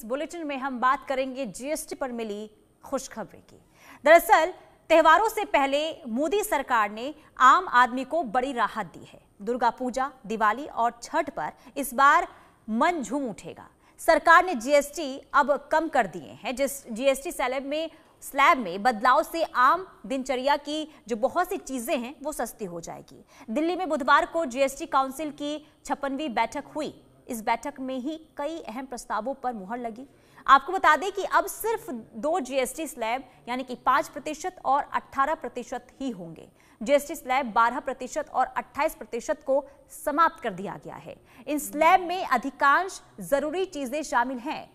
इस बुलेटिन में हम बात करेंगे जीएसटी पर मिली खुशखबरी की। दरअसल त्योहारों से पहले मोदी सरकार ने आम आदमी को बड़ी राहत दी है। दुर्गा पूजा, दिवाली और छठ पर इस बार मन झूम उठेगा। सरकार ने जीएसटी अब कम कर दिए हैं। जिस जीएसटी स्लैब में बदलाव से आम दिनचर्या की जो बहुत सी चीजें हैं वो सस्ती हो जाएगी। दिल्ली में बुधवार को जीएसटी काउंसिल की 56वीं बैठक हुई। इस बैठक में ही कई अहम प्रस्तावों पर मुहर लगी। आपको बता दें कि अब सिर्फ 2 जीएसटी स्लैब यानी कि 5% और 18% ही होंगे। जीएसटी स्लैब 12% और 28% को समाप्त कर दिया गया है। इन स्लैब में अधिकांश जरूरी चीजें शामिल हैं।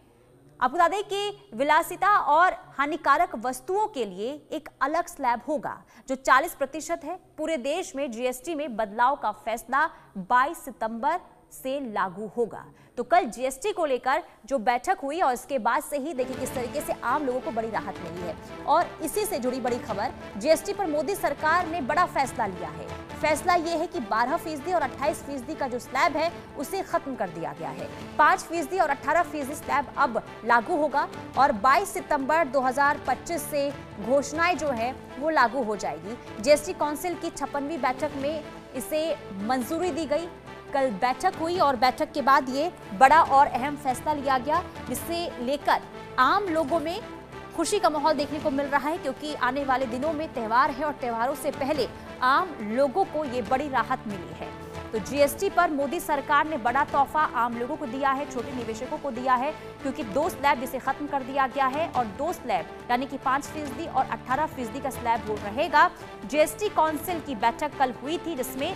आपको बता दें कि विलासिता और हानिकारक वस्तुओं के लिए एक अलग स्लैब होगा जो 40% है। पूरे देश में जीएसटी में बदलाव का फैसला 22 सितंबर से लागू होगा। तो कल जीएसटी को लेकर जो बैठक हुई और इसके बाद से ही देखिए किस तरीके से आम लोगों को बड़ी राहत मिली है। और इसी से जुड़ी बड़ी खबर, जीएसटी पर मोदी सरकार ने बड़ा फैसला लिया है। फैसला यह है कि 12% और 28% का जो स्लैब है उसे खत्म कर दिया गया है। 5% और 18% स्लैब अब लागू होगा और 22 सितंबर 2025 से घोषणाएं जो है वो लागू हो जाएगी। जीएसटी काउंसिल की 56वीं बैठक में इसे मंजूरी दी गई। कल बैठक हुई और बैठक के बाद ये बड़ा और अहम फैसला लिया गया, जिससे लेकर आम लोगों में खुशी का माहौल देखने को मिल रहा है, क्योंकि आने वाले दिनों में त्यौहार है और त्योहारों से पहले आम लोगों को ये बड़ी राहत मिली है। तो जीएसटी पर मोदी सरकार ने बड़ा तोहफा आम लोगों को दिया है, छोटे निवेशकों को दिया है, क्योंकि 2 स्लैब जिसे खत्म कर दिया गया है और 2 स्लैब यानी कि 5% और 18% का स्लैब वो रहेगा। जीएसटी काउंसिल की बैठक कल हुई थी, जिसमें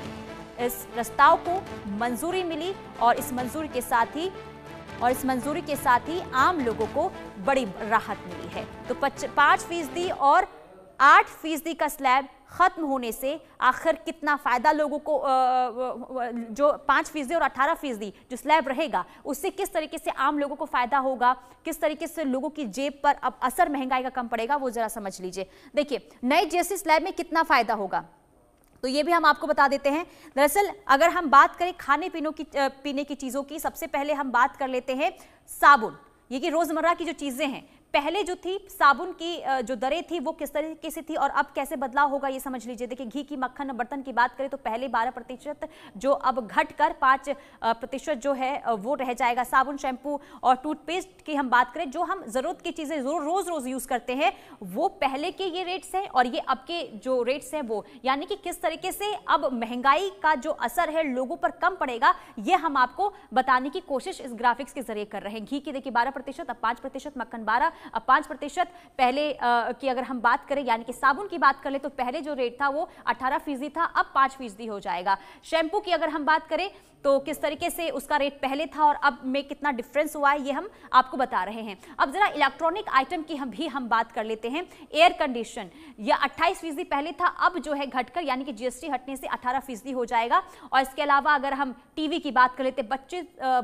इस प्रस्ताव को मंजूरी मिली और इस मंजूरी के साथ ही आम लोगों को बड़ी राहत मिली है। तो 5% और 8% का स्लैब खत्म होने से आखिर कितना फायदा लोगों को, जो 5% और 18% जो स्लैब रहेगा उससे किस तरीके से आम लोगों को फायदा होगा, किस तरीके से लोगों की जेब पर अब असर महंगाई का कम पड़ेगा, वो जरा समझ लीजिए। देखिए नए जीएसटी स्लैब में कितना फायदा होगा तो ये भी हम आपको बता देते हैं। दरअसल अगर हम बात करें खाने पीने की चीजों की, सबसे पहले हम बात कर लेते हैं साबुन। ये कि रोजमर्रा की जो चीजें हैं, पहले जो थी साबुन की जो दरें थी वो किस तरीके से थी और अब कैसे बदलाव होगा ये समझ लीजिए। देखिए घी की मक्खन बर्तन की बात करें तो पहले 12% जो अब घटकर 5% जो है वो रह जाएगा। साबुन, शैम्पू और टूथपेस्ट की हम बात करें, जो हम जरूरत की चीजें रोज यूज करते हैं, वो पहले के ये रेट्स हैं और ये अब के जो रेट्स हैं वो, यानी कि किस तरीके से अब महंगाई का जो असर है लोगों पर कम पड़ेगा, ये हम आपको बताने की कोशिश इस ग्राफिक्स के जरिए कर रहे हैं। घी की देखिए 12%, अब 5%, मक्खन 12, अब 5%। पहले की अगर हम बात करें यानी कि साबुन की बात करें तो पहले जो रेट था वो 18% था, अब 5% हो जाएगा। शैम्पू की अगर हम बात करें तो किस तरीके से उसका रेट पहले था और अब में कितना डिफरेंस हुआ है ये हम आपको बता रहे हैं। अब जरा इलेक्ट्रॉनिक आइटम की हम बात कर लेते हैं। एयर कंडीशन, यह 28% पहले था, अब जो है घटकर यानी कि जीएसटी हटने से 18% हो जाएगा। और इसके अलावा अगर हम टीवी की बात कर लेते हैं,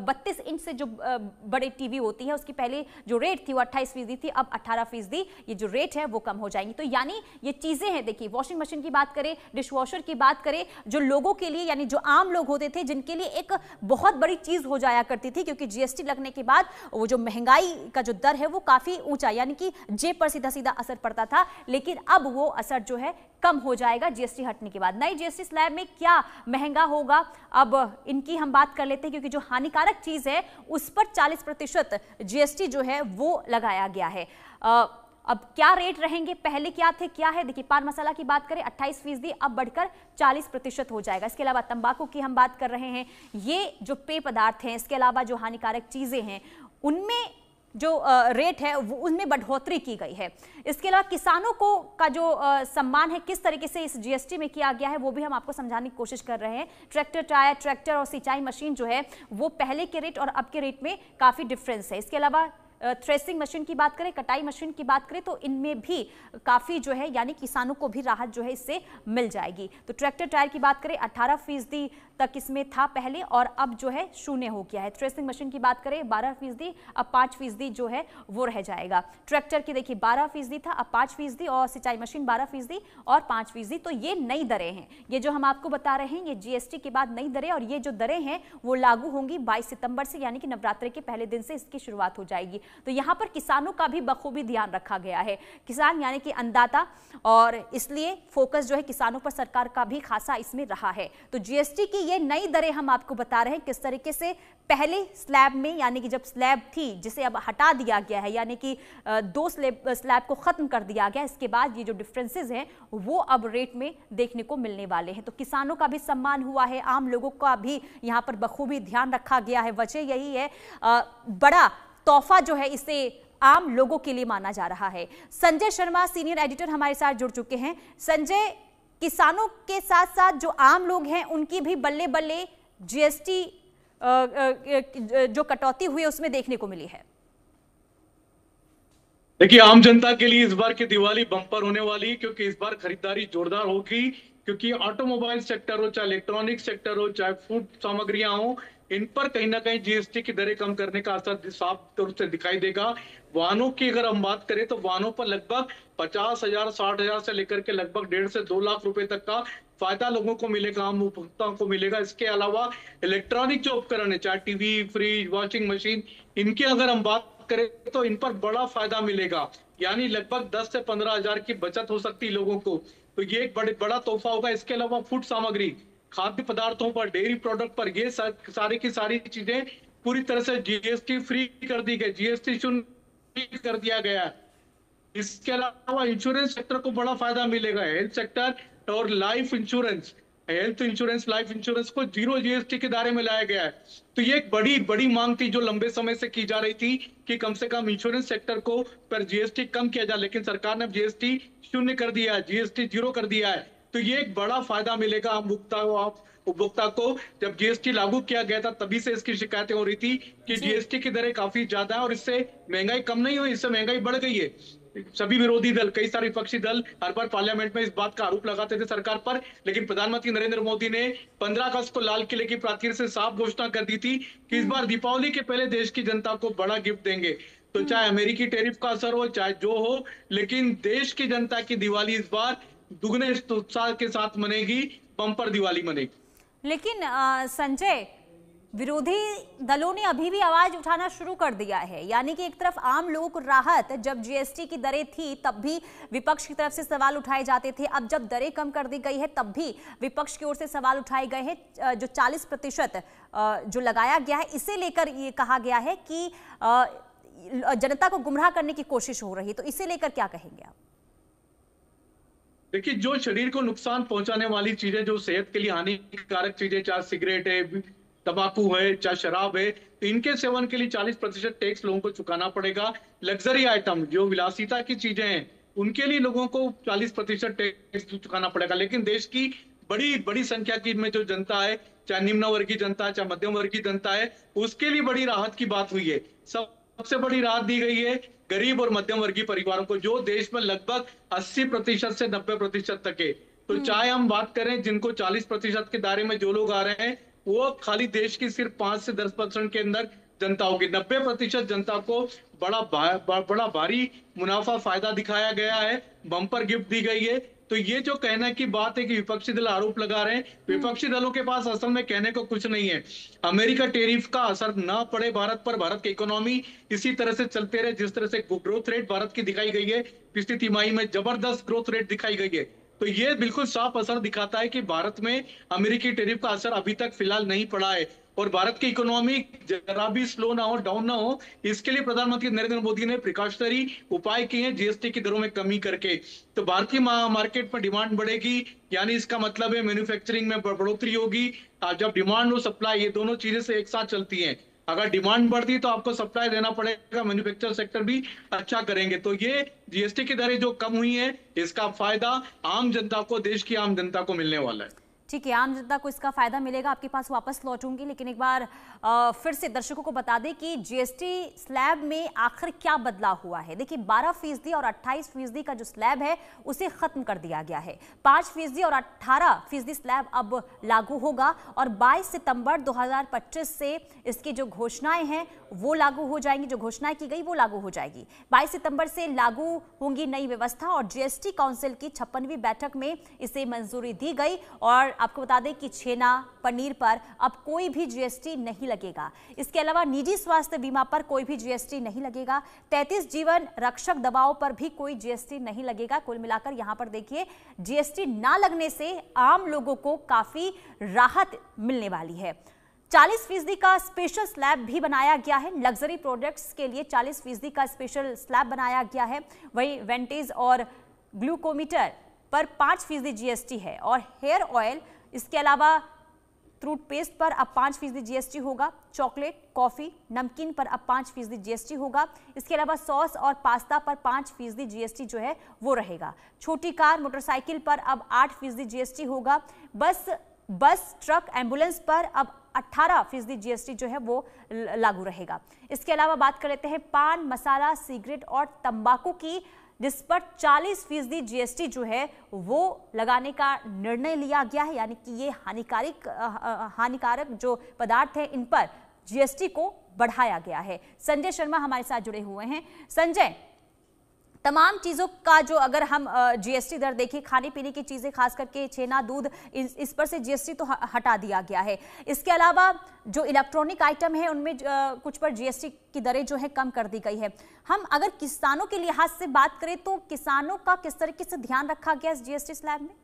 32 इंच से जो बड़े टीवी होती है उसकी पहले जो रेट थी वो 28% थी, अब 18% ये जो रेट है वो कम हो जाएंगी। तो यानी ये चीजें हैं। देखिए वॉशिंग मशीन की बात करें, डिश वॉशर की बात करें, जो लोगों के लिए यानी जो आम लोग होते थे जिनके लिए एक बहुत बड़ी चीज हो जाया करती थी, क्योंकि जीएसटी लगने के बाद वो जो महंगाई का जो दर है वो काफी ऊंचा यानी कि जेब पर सीधा असर पड़ता था, लेकिन अब वो असर जो है कम हो जाएगा जीएसटी हटने के बाद। नई जीएसटी स्लैब में क्या महंगा होगा अब इनकी हम बात कर लेते हैं, क्योंकि जो हानिकारक चीज है उस पर 40% जीएसटी जो है वो लगाया गया है। अब क्या रेट रहेंगे, पहले क्या थे क्या है, देखिए पान मसाला की बात करें 28%, अब बढ़कर 40% हो जाएगा। इसके अलावा तंबाकू की हम बात कर रहे हैं, ये जो पेय पदार्थ हैं, इसके अलावा जो हानिकारक चीजें हैं उनमें जो रेट है वो उनमें बढ़ोतरी की गई है। इसके अलावा किसानों को का जो सम्मान है किस तरीके से इस जीएसटी में किया गया है वो भी हम आपको समझाने की कोशिश कर रहे हैं। ट्रैक्टर और सिंचाई मशीन जो है वो पहले के रेट और अब के रेट में काफी डिफरेंस है। इसके अलावा थ्रेसिंग मशीन की बात करें, कटाई मशीन की बात करें तो इनमें भी काफी जो है यानी किसानों को भी राहत जो है इससे मिल जाएगी। तो ट्रैक्टर टायर की बात करें 18% तक इसमें था पहले और अब जो है 0 हो गया है। थ्रेसिंग मशीन की बात करें 12%, अब 5% जो है वो रह जाएगा। ट्रैक्टर की देखिए 12% था, अब 5% और सिंचाई मशीन 12% और 5%। तो ये नई दरें हैं, ये जो हम आपको बता रहे हैं ये जीएसटी के बाद नई दरें, और ये जो दरें हैं वो लागू होंगी 22 सितंबर से, यानी कि नवरात्रि के पहले दिन से इसकी शुरुआत हो जाएगी। तो यहाँ पर किसानों का भी बखूबी ध्यान रखा गया है, किसान यानी कि अन्नदाता, और इसलिए फोकस जो है किसानों पर सरकार का भी खासा इसमें रहा है। तो जीएसटी की ये नई दरें हम आपको बता रहे हैं किस तरीके से पहले स्लैब में, यानी कि जब स्लैब थी जिसे अब हटा दिया गया है, यानी कि 2 स्लैब को खत्म कर दिया गया, इसके बाद ये जो डिफरेंसेस हैं वो अब रेट में देखने को मिलने वाले हैं। तो किसानों का भी सम्मान हुआ है, आम लोगों का भी यहाँ पर बखूबी ध्यान रखा गया है। वजह यही है, बड़ा तोहफा जो है इसे आम लोगों के लिए माना जा रहा है। संजय शर्मा सीनियर एडिटर हमारे साथ जुड़ चुके हैं। संजय, किसानों के साथ साथ जो आम लोग हैं उनकी भी बल्ले बल्ले जीएसटी जो कटौती हुई उसमें देखने को मिली है। देखिए, आम जनता के लिए इस बार की दिवाली बम्पर होने वाली है, क्योंकि इस बार खरीदारी जोरदार होगी, क्योंकि ऑटोमोबाइल सेक्टर हो, चाहे इलेक्ट्रॉनिक सेक्टर हो, चाहे फूड सामग्रियां हो, इन पर कहीं ना कहीं जीएसटी की दरें कम करने का असर साफ तौर से दिखाई देगा। वाहनों की अगर हम बात करें तो वाहनों पर लगभग 50,000 60,000 से लेकर के लगभग 1.5 से 2 लाख रुपए तक का फायदा लोगों को मिलेगा, आम उपभोक्ताओं को मिलेगा। इसके अलावा इलेक्ट्रॉनिक जो उपकरण है, चाहे टीवी, फ्रिज, वॉशिंग मशीन, इनकी अगर हम बात करें तो इन पर बड़ा फायदा मिलेगा, यानी लगभग 10 से 15,000 की बचत हो सकती है लोगों को। तो ये एक बड़ा तोहफा होगा। इसके अलावा फूड सामग्री, खाद्य पदार्थों पर, डेयरी प्रोडक्ट पर, ये सारी की सारी चीजें पूरी तरह से जीएसटी फ्री कर दी गई, जीएसटी शून्य कर दिया गया है। इसके अलावा इंश्योरेंस सेक्टर को बड़ा फायदा मिलेगा। हेल्थ सेक्टर और life insurance, health insurance, life insurance को 0 जीएसटी के दायरे में लाया गया है। तो ये एक बड़ी मांग थी जो लंबे समय से की जा रही थी कि कम से कम इंश्योरेंस सेक्टर को पर जीएसटी कम किया जाए, लेकिन सरकार ने जीएसटी शून्य कर दिया है, जीएसटी 0 कर दिया है। तो ये एक बड़ा फायदा मिलेगा उपभोक्ता को। जब जीएसटी लागू किया गया था तभी से इसकी शिकायतें हो रही थी कि जीएसटी की दरें काफी ज्यादा है और इससे महंगाई कम नहीं हुई, इससे महंगाई बढ़ गई है। सभी विरोधी दल, कई सारे विपक्षी दल हर बार पार्लियामेंट में इस बात का आरोप लगाते थे सरकार पर, लेकिन प्रधानमंत्री नरेंद्र मोदी ने 15 अगस्त को लाल किले की प्राचीर से साफ घोषणा कर दी थी कि इस बार दीपावली के पहले देश की जनता को बड़ा गिफ्ट देंगे। तो चाहे अमेरिकी टैरिफ का असर हो, चाहे जो हो, लेकिन देश की जनता की दिवाली इस बार दुगने उत्साह के साथ मनेगी, बम्पर दिवाली मनेगी। लेकिन संजय, विरोधी दलों ने अभी भी आवाज उठाना शुरू कर दिया है, यानी कि एक तरफ आम लोगों को राहत, जब जीएसटी की दरें थी तब भी विपक्ष की तरफ से सवाल उठाए जाते थे, अब जब दरें कम कर दी गई है तब भी विपक्ष की ओर से सवाल उठाए गए हैं। जो 40% जो लगाया गया है, इसे लेकर ये कहा गया है कि जनता को गुमराह करने की कोशिश हो रही है, तो इसे लेकर क्या कहेंगे आप? देखिए, जो शरीर को नुकसान पहुंचाने वाली चीजें, जो सेहत के लिए हानिकारक चीजें, चाहे सिगरेट है, तंबाकू है, चाहे शराब है, तो इनके सेवन के लिए 40% टैक्स लोगों को चुकाना पड़ेगा। लग्जरी आइटम, जो विलासिता की चीजें हैं, उनके लिए लोगों को 40% टैक्स चुकाना पड़ेगा। लेकिन देश की बड़ी संख्या की में जो जनता है, चाहे निम्न वर्गीय जनता है, चाहे मध्यम वर्गीय जनता है, उसके लिए बड़ी राहत की बात हुई है। सबसे बड़ी राहत दी गई है गरीब और मध्यम वर्गीय परिवारों को, जो देश में लगभग 80% से 90% तक है। तो चाहे हम बात करें जिनको 40% के दायरे में जो लोग आ रहे हैं, वो खाली देश की सिर्फ 5 से 10% के अंदर जनता होगी। 90% जनता को बड़ा भारी मुनाफा फायदा दिखाया गया है, बम्पर गिफ्ट दी गई है। तो ये जो कहने की बात है कि विपक्षी दल आरोप लगा रहे हैं, विपक्षी दलों के पास असल में कहने को कुछ नहीं है। अमेरिका टैरिफ का असर ना पड़े भारत पर, भारत की इकोनॉमी इसी तरह से चलते रहे जिस तरह से ग्रोथ रेट भारत की दिखाई गई है, पिछली तिमाही में जबरदस्त ग्रोथ रेट दिखाई गई है। तो ये बिल्कुल साफ असर दिखाता है कि भारत में अमेरिकी टैरिफ का असर अभी तक फिलहाल नहीं पड़ा है, और भारत की इकोनॉमी जरा भी स्लो ना हो, डाउन ना हो, इसके लिए प्रधानमंत्री नरेंद्र मोदी ने प्रिकॉशनरी उपाय किए हैं, जीएसटी की दरों में कमी करके। तो भारतीय मार्केट में डिमांड बढ़ेगी, यानी इसका मतलब है मैन्युफैक्चरिंग में बढ़ोतरी होगी। जब डिमांड और सप्लाई, ये दोनों चीजें से एक साथ चलती हैं। अगर डिमांड बढ़ती है तो आपको सप्लाई देना पड़ेगा, मैन्युफैक्चर सेक्टर भी अच्छा करेंगे। तो ये जीएसटी की दरें जो कम हुई है, इसका फायदा आम जनता को, देश की आम जनता को मिलने वाला है। ठीक है, आम जनता को इसका फायदा मिलेगा। आपके पास वापस लौटूंगी, लेकिन एक बार फिर से दर्शकों को बता दें कि जीएसटी स्लैब में आखिर क्या बदलाव हुआ है। देखिए, 12% और 28% का जो स्लैब है उसे खत्म कर दिया गया है। 5% और 18% स्लैब अब लागू होगा, और 22 सितंबर 2025 से इसकी जो घोषणाएं हैं वो लागू हो जाएंगी, जो घोषणाएं की गई वो लागू हो जाएगी। 22 सितंबर से लागू होंगी नई व्यवस्था, और जीएसटी काउंसिल की 56वीं बैठक में इसे मंजूरी दी गई, और आपको बता दें कि छेना, पनीर पर अब कोई भी जीएसटी नहीं लगेगा। इसके अलावा निजी स्वास्थ्य बीमा पर कोई भी जीएसटी नहीं लगेगा। 33 जीवन रक्षक दवाओं पर भी कोई जीएसटी नहीं लगेगा। कुल मिलाकर यहां पर देखिए, जीएसटी ना लगने से आम लोगों को काफी राहत मिलने वाली है। 40% का स्पेशल स्लैब भी बनाया गया है। लग्जरी प्रोडक्ट्स के लिए 40% का स्पेशल स्लैब बनाया गया है। वहीं वेंटेज और ग्लूकोमीटर पर 5% जीएसटी है और हेयर ऑयल, इसके अलावा टूथपेस्ट पर अब 5% जीएसटी होगा। चॉकलेट, कॉफी, नमकीन पर अब 5% जीएसटी होगा। इसके अलावा सॉस और पास्ता पर 5% जीएसटी जो है वो रहेगा। छोटी कार, मोटरसाइकिल पर अब 8% जीएसटी होगा। बस, ट्रक, एम्बुलेंस पर अब 18% जीएसटी जो है वो लागू रहेगा। इसके अलावा बात कर लेते हैं पान, मसाला, सिगरेट और तंबाकू की, जिस पर 40% जीएसटी जो है वो लगाने का निर्णय लिया गया है। यानी कि ये हानिकारक जो पदार्थ है इन पर जीएसटी को बढ़ाया गया है। संजय शर्मा हमारे साथ जुड़े हुए हैं। संजय, तमाम चीज़ों का जो अगर हम जीएसटी दर देखें, खाने पीने की चीज़ें खास करके छेना, दूध, इस पर से जीएसटी तो हटा दिया गया है। इसके अलावा जो इलेक्ट्रॉनिक आइटम है उनमें कुछ पर जीएसटी की दरें जो है कम कर दी गई है। हम अगर किसानों के लिहाज से बात करें तो किसानों का किस तरीके से ध्यान रखा गया इस जीएसटी स्लैब में?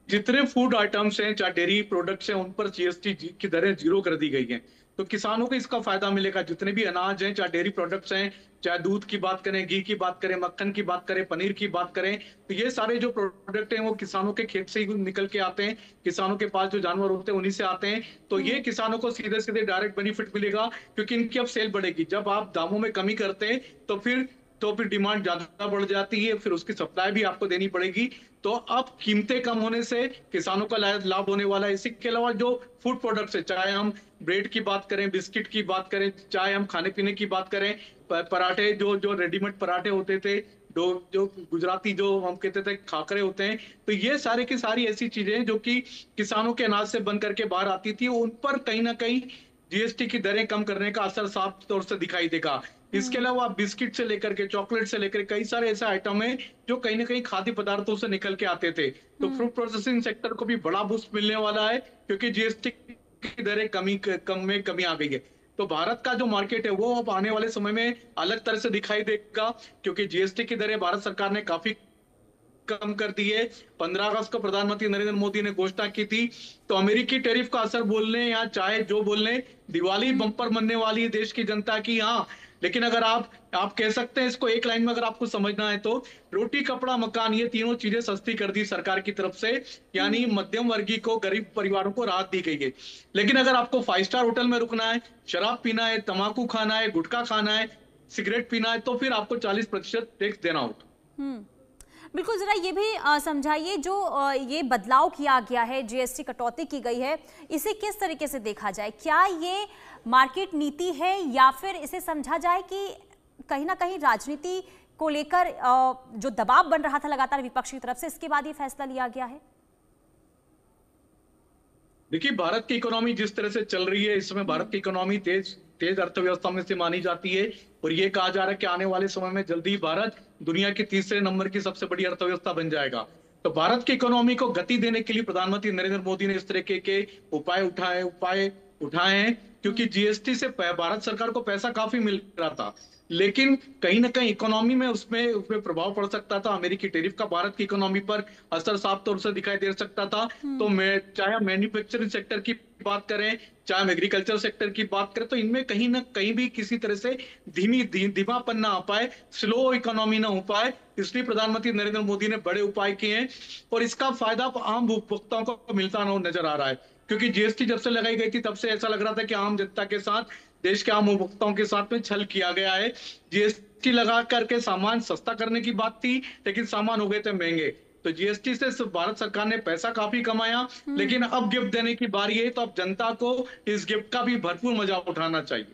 जितने फूड आइटम्स हैं, चाहे डेयरी प्रोडक्ट्स हैं, उन पर जीएसटी की दरें 0 कर दी गई हैं। तो किसानों को इसका फायदा मिलेगा। जितने भी अनाज हैं, चाहे डेयरी प्रोडक्ट्स हैं, चाहे दूध की बात करें, घी की बात करें, मक्खन की बात करें, पनीर की बात करें, तो ये सारे जो प्रोडक्ट हैं वो किसानों के खेत से ही निकल के आते हैं। किसानों के पास जो जानवर होते हैं उन्हीं से आते हैं। तो ये किसानों को सीधे सीधे डायरेक्ट बेनिफिट मिलेगा, क्योंकि इनकी अब सेल बढ़ेगी। जब आप दामों में कमी करते हैं तो फिर डिमांड ज्यादा बढ़ जाती है, फिर उसकी सप्लाई भी आपको देनी पड़ेगी। तो अब कीमतें कम होने से किसानों का लाभ होने वाला है। इसके अलावा जो फूड प्रोडक्ट्स है, चाहे हम ब्रेड की बात करें, बिस्किट की बात करें, चाहे हम खाने पीने की बात करें, पराठे, जो रेडीमेड पराठे होते थे, जो गुजराती जो हम कहते थे खाकरे होते हैं, तो ये सारे की सारी ऐसी चीजें जो कि किसानों के अनाज से बन करके बाहर आती थी, उन पर कहीं ना कहीं जीएसटी की दरें कम करने का असर साफ तौर से दिखाई देगा। इसके अलावा बिस्किट से लेकर के चॉकलेट से लेकर कई सारे ऐसे आइटम हैं जो कहीं ना कहीं खाद्य पदार्थों से निकल के आते थे। तो फूड प्रोसेसिंग सेक्टर को भी बड़ा बूस्ट मिलने वाला है, क्योंकि जीएसटी की दरें कमी आ गई है। तो भारत का जो मार्केट है वो अब आने वाले समय में अलग तरह से दिखाई देगा, क्योंकि जीएसटी की दरें भारत सरकार ने काफी कम कर दी है। 15 अगस्त को प्रधानमंत्री नरेंद्र मोदी ने घोषणा की थी। तो अमेरिकी टैरिफ का असर बोलने या चाहे जो बोलने, दिवाली बम्पर बनने वाली है देश की जनता की। हाँ, लेकिन अगर आप कह सकते हैं इसको एक लाइन में अगर आपको समझना है तो, रोटी, कपड़ा, मकान, ये तीनों चीजें सस्ती कर दी सरकार की तरफ से, यानी मध्यम वर्गीय को, गरीब परिवारों को राहत दी गई है। लेकिन अगर आपको 5 स्टार होटल में रुकना है, शराब पीना है, तंबाकू खाना है, गुटखा खाना है, सिगरेट पीना है, तो फिर आपको 40% टैक्स देना होगा। बिल्कुल, जरा ये भी समझाइए, जो ये बदलाव किया गया है, जीएसटी कटौती की गई है, इसे किस तरीके से देखा जाए? क्या ये मार्केट नीति है या फिर इसे समझा जाए कि कहीं ना कहीं राजनीति को लेकर जो दबाव बन रहा था लगातार विपक्ष की तरफ से, इसके बाद ये फैसला लिया गया है? देखिए, भारत की इकोनॉमी जिस तरह से चल रही है इस समय, भारत की इकोनॉमी तेज अर्थव्यवस्था में से मानी जाती है, और ये कहा जा रहा है कि आने वाले समय में जल्दी भारत दुनिया के 3रे नंबर की सबसे बड़ी अर्थव्यवस्था बन जाएगा। तो भारत की इकोनॉमी को गति देने के लिए प्रधानमंत्री नरेंद्र मोदी ने इस तरह के उपाय उठाए हैं, क्योंकि जीएसटी से भारत सरकार को पैसा काफी मिल रहा था, लेकिन कहीं ना कहीं इकोनॉमी में उसमें प्रभाव पड़ सकता था। अमेरिकी टैरिफ का भारत की इकोनॉमी पर असर साफ तौर से दिखाई दे सकता था। तो चाहे हम मैन्युफैक्चरिंग सेक्टर की बात करें, चाहे हम एग्रीकल्चर सेक्टर की बात करें, तो इनमें कहीं ना कहीं भी किसी तरह से धीमापन ना आ पाए, स्लो इकोनॉमी ना हो पाए, इसलिए प्रधानमंत्री नरेंद्र मोदी ने बड़े उपाय किए हैं, और इसका फायदा आम उपभोक्ताओं को मिलता नजर आ रहा है। क्योंकि जीएसटी जब से लगाई गई थी तब से ऐसा लग रहा था कि आम जनता के साथ, देश के आम उपभोक्ताओं के साथ में छल किया गया है। जीएसटी लगा करके सामान सस्ता करने की बात थी, लेकिन सामान हो गए थे महंगे। तो जीएसटी से भारत सरकार ने पैसा काफी कमाया, लेकिन अब गिफ्ट देने की बारी है, तो अब जनता को इस गिफ्ट का भी भरपूर मजा उठाना चाहिए।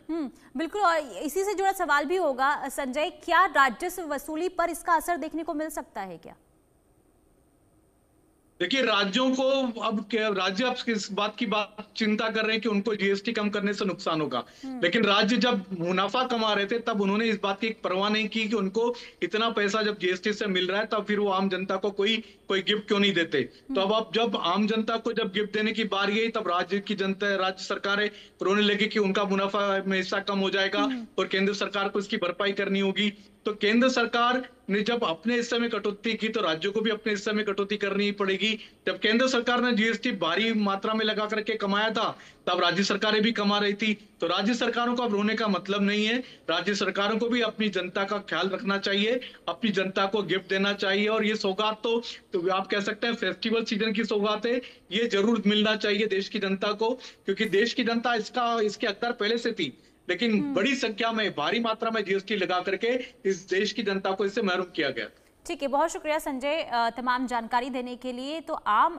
बिल्कुल, और इसी से जुड़ा सवाल भी होगा संजय, क्या राजस्व वसूली पर इसका असर देखने को मिल सकता है क्या? देखिए, राज्यों को अब राज्य अब इस बात की चिंता कर रहे हैं कि उनको जीएसटी कम करने से नुकसान होगा, लेकिन राज्य जब मुनाफा कमा रहे थे तब उन्होंने इस बात की परवाह नहीं की कि उनको इतना पैसा जब जीएसटी से मिल रहा है तब फिर वो आम जनता को कोई कोई गिफ्ट क्यों नहीं देते। तो अब जब आम जनता को जब गिफ्ट देने की बारी आई तब राज्य की जनता, राज्य सरकारें रोने लगी कि उनका मुनाफा में हिस्सा कम हो जाएगा और केंद्र सरकार को इसकी भरपाई करनी होगी। तो केंद्र सरकार ने जब अपने हिस्से में कटौती की तो राज्यों को भी अपने हिस्से में कटौती करनी पड़ेगी। जब केंद्र सरकार ने जीएसटी भारी मात्रा में लगा करके कमाया था तब राज्य सरकारें भी कमा रही थी। तो राज्य सरकारों को अब रोने का मतलब नहीं है। राज्य सरकारों को भी अपनी जनता का ख्याल रखना चाहिए, अपनी जनता को गिफ्ट देना चाहिए। और ये सौगात तो आप कह सकते हैं फेस्टिवल सीजन की सौगात है, ये जरूर मिलना चाहिए देश की जनता को, क्योंकि देश की जनता इसके हकदार पहले से थी, लेकिन बड़ी संख्या में भारी मात्रा में जीएसटी लगा करके इस देश की जनता को इससे महरूम किया गया। ठीक है, बहुत शुक्रिया संजय तमाम जानकारी देने के लिए। तो आम